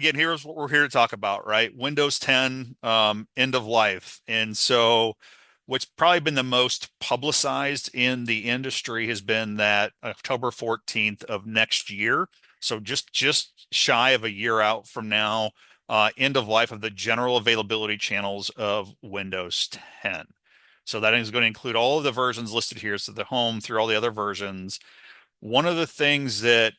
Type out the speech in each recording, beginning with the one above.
again, here's what we're here to talk about, right? Windows 10 end of life. And so what's probably been the most publicized in the industry has been that October 14th of next year. So just shy of a year out from now, end of life of the general availability channels of Windows 10. So that is going to include all of the versions listed here, so the home through all the other versions. One of the things that,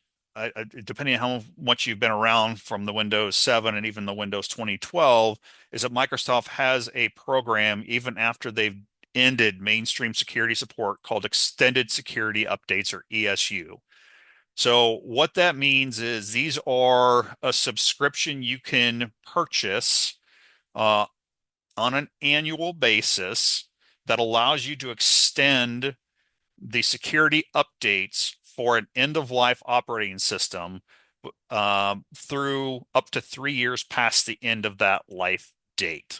depending on how much you've been around from the Windows 7 and even the Windows 2012, is that Microsoft has a program even after they've ended mainstream security support called Extended Security Updates, or ESU. So what that means is these are a subscription you can purchase uh, on an annual basis that allows you to extend the security updates for an end-of-life operating system through up to 3 years past the end of that life date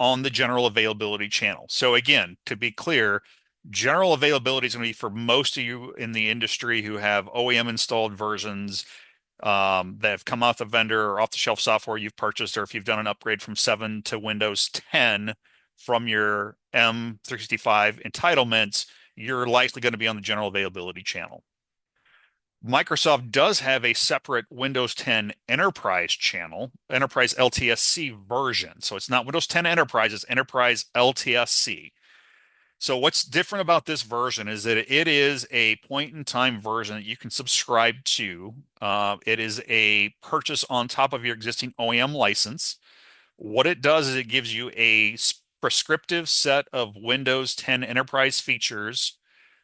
on the general availability channel. So again, to be clear, general availability is going to be for most of you in the industry who have OEM installed versions that have come off the vendor or off the shelf software you've purchased, or if you've done an upgrade from 7 to Windows 10 from your M365 entitlements, you're likely going to be on the general availability channel. Microsoft does have a separate Windows 10 Enterprise channel, Enterprise LTSC version. So it's not Windows 10 Enterprise, it's Enterprise LTSC. So what's different about this version is that it is a point-in-time version that you can subscribe to. It is a purchase on top of your existing OEM license. What it does is it gives you a prescriptive set of Windows 10 Enterprise features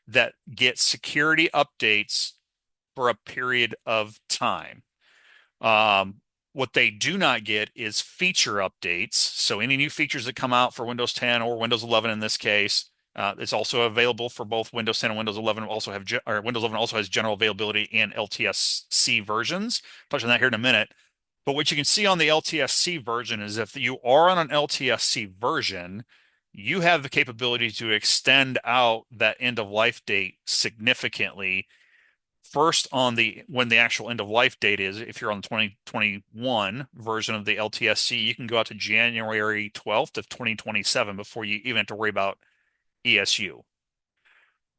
that get security updates for a period of time. Um, what they do not get is feature updates. So any new features that come out for Windows 10 or Windows 11 in this case, it's also available for both Windows 10 and Windows 11. Also have or Windows 11 also has general availability and LTSC versions. Touch on that here in a minute. But what you can see on the LTSC version is if you are on an LTSC version, you have the capability to extend out that end of life date significantly. First, on the when the actual end of life date is, if you're on the 2021 version of the LTSC, you can go out to January 12th of 2027 before you even have to worry about ESU.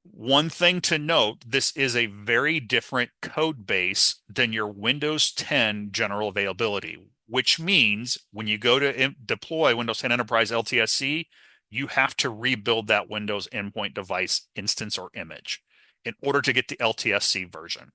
One thing to note, this is a very different code base than your Windows 10 general availability, which means when you go to deploy Windows 10 Enterprise LTSC, you have to rebuild that Windows endpoint device instance or image in order to get the LTSC version.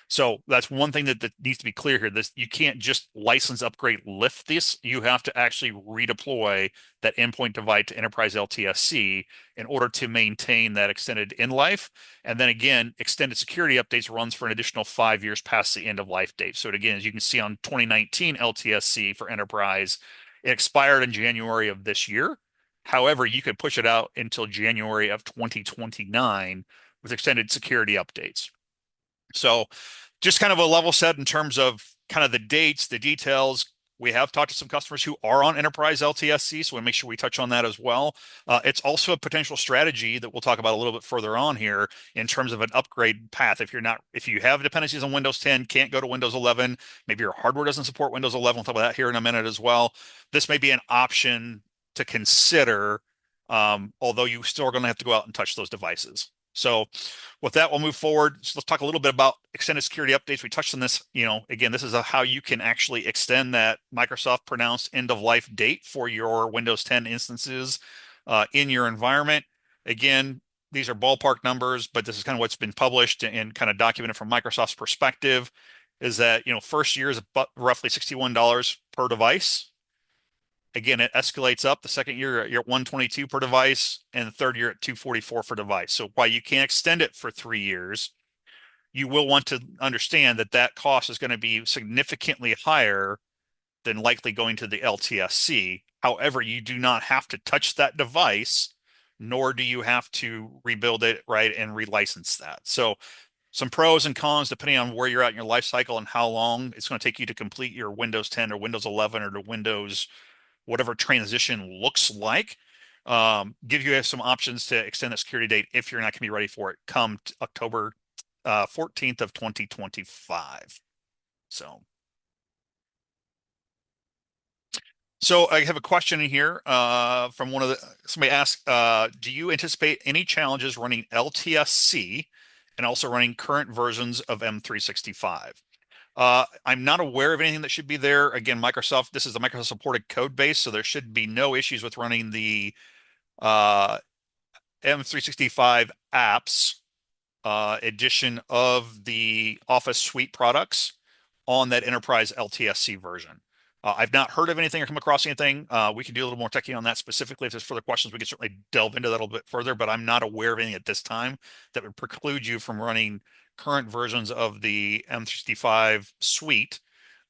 So that's one thing that needs to be clear here. This, you can't just license, upgrade, lift this. You have to actually redeploy that endpoint device to Enterprise LTSC in order to maintain that extended end life. And then again, extended security updates runs for an additional 5 years past the end of life date. So again, as you can see on 2019 LTSC for Enterprise, it expired in January of this year. However, you could push it out until January of 2029 with extended security updates. So just kind of a level set in terms of kind of the dates, the details. We have talked to some customers who are on Enterprise LTSC, so we make sure we touch on that as well. It's also a potential strategy that we'll talk about a little bit further on here in terms of an upgrade path. If you have dependencies on Windows 10, can't go to Windows 11, maybe your hardware doesn't support Windows 11. We'll talk about that here in a minute as well. This may be an option to consider, although you still are going to have to go out and touch those devices. So with that, we'll move forward. So let's talk a little bit about extended security updates. We touched on this, again, this is how you can actually extend that Microsoft pronounced end of life date for your Windows 10 instances in your environment. Again, these are ballpark numbers, but this is kind of what's been published and kind of documented from Microsoft's perspective is that, first year is about roughly $61 per device. Again, it escalates up. The second year, you're at 122 per device, and the third year at 244 per device. So while you can't extend it for 3 years, you will want to understand that that cost is going to be significantly higher than likely going to the LTSC. However, you do not have to touch that device, nor do you have to rebuild it, right, and relicense that. So some pros and cons depending on where you're at in your life cycle and how long it's going to take you to complete your Windows 10 or Windows 11 or the Windows whatever transition looks like. Give you some options to extend the security date if you're not going to be ready for it come October 14th of 2025. So So I have a question in here from one of the somebody asked, do you anticipate any challenges running LTSC and also running current versions of M365? I'm not aware of anything that should be there. Again, Microsoft, this is the Microsoft supported code base, so there should be no issues with running the uh, M365 apps edition of the Office Suite products on that enterprise LTSC version. I've not heard of anything or come across anything. We can do a little more techie on that specifically. If there's further questions, we can certainly delve into that a little bit further, but I'm not aware of anything at this time that would preclude you from running current versions of the M365 suite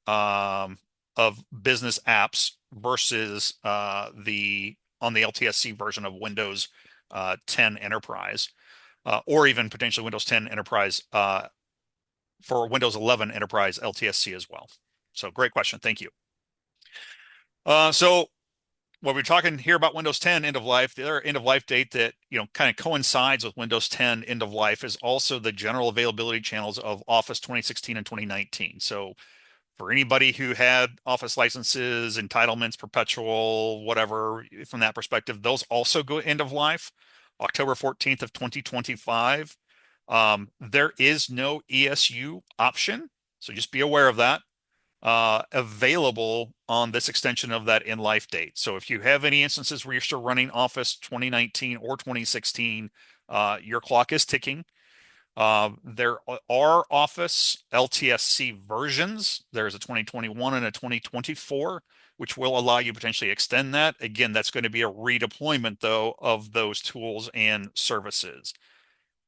of business apps versus the on the LTSC version of Windows 10 Enterprise, or even potentially Windows 10 Enterprise for Windows 11 Enterprise LTSC as well. So great question. Thank you. So when we're talking here about Windows 10 end of life, the other end of life date that kind of coincides with Windows 10 end of life is also the general availability channels of Office 2016 and 2019. So for anybody who had Office licenses, entitlements, perpetual, whatever, from that perspective, those also go end of life, October 14th of 2025. There is no ESU option, so just be aware of that, available on this extension of that in life date. So if you have any instances where you're still running Office 2019 or 2016, your clock is ticking. There are Office LTSC versions. There's a 2021 and a 2024, which will allow you potentially extend that. Again, that's going to be a redeployment, though, of those tools and services.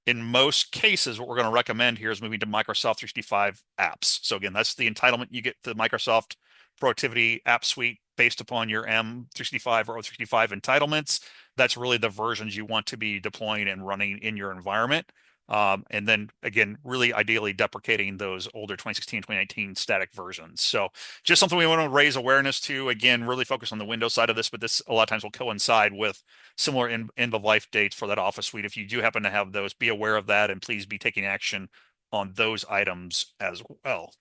In most cases, what we're going to recommend here is moving to Microsoft 365 apps. So again, that's the entitlement you get to the Microsoft Productivity App Suite based upon your M365 or O365 entitlements. That's really the versions you want to be deploying and running in your environment. And then again, really ideally deprecating those older 2016, 2019 static versions. So just something we want to raise awareness to. Again, really focus on the Windows side of this, but this a lot of times will coincide with similar end of life dates for that Office suite. If you do happen to have those, be aware of that and please be taking action on those items as well.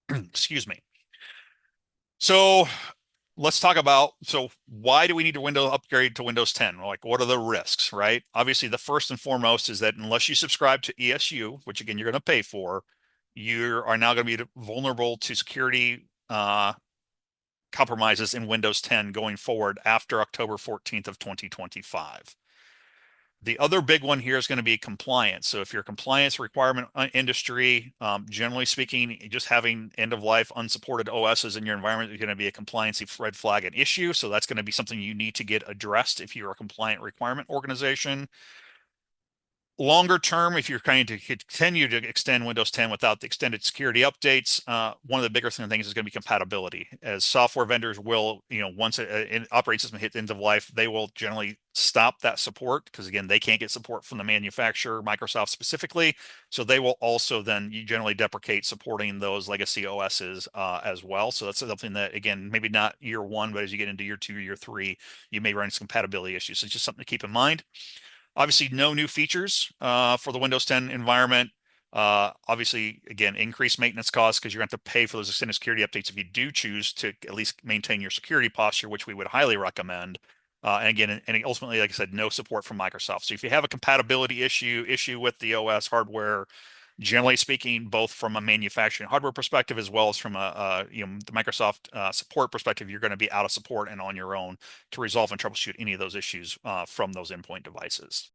Excuse me. So let's talk about, so why do we need to Windows upgrade to Windows 10? Like, what are the risks, right? Obviously, the first and foremost is that unless you subscribe to ESU, which again, you're going to pay for, you are now going to be vulnerable to security compromises in Windows 10 going forward after October 14th of 2025. The other big one here is going to be compliance. So if you're a compliance requirement industry, generally speaking, just having end of life unsupported OSs in your environment is going to be a compliance red flag and issue. So that's going to be something you need to get addressed if you're a compliant requirement organization. Longer term, if you're trying to continue to extend Windows 10 without the extended security updates, one of the bigger things is going to be compatibility. As software vendors will, once an operating system hits end of life, they will generally stop that support because, again, they can't get support from the manufacturer, Microsoft specifically. So they will also then generally deprecate supporting those legacy OSs as well. So that's something that, again, maybe not year one, but as you get into year two, year three, you may run into compatibility issues. So it's just something to keep in mind. Obviously, no new features for the Windows 10 environment. Obviously, again, increased maintenance costs because you're going to have to pay for those extended security updates if you do choose to at least maintain your security posture, which we would highly recommend. And again, and ultimately, like I said, no support from Microsoft. So if you have a compatibility issue with the OS hardware, generally speaking, both from a manufacturing hardware perspective as well as from the Microsoft support perspective, you're going to be out of support and on your own to resolve and troubleshoot any of those issues from those endpoint devices.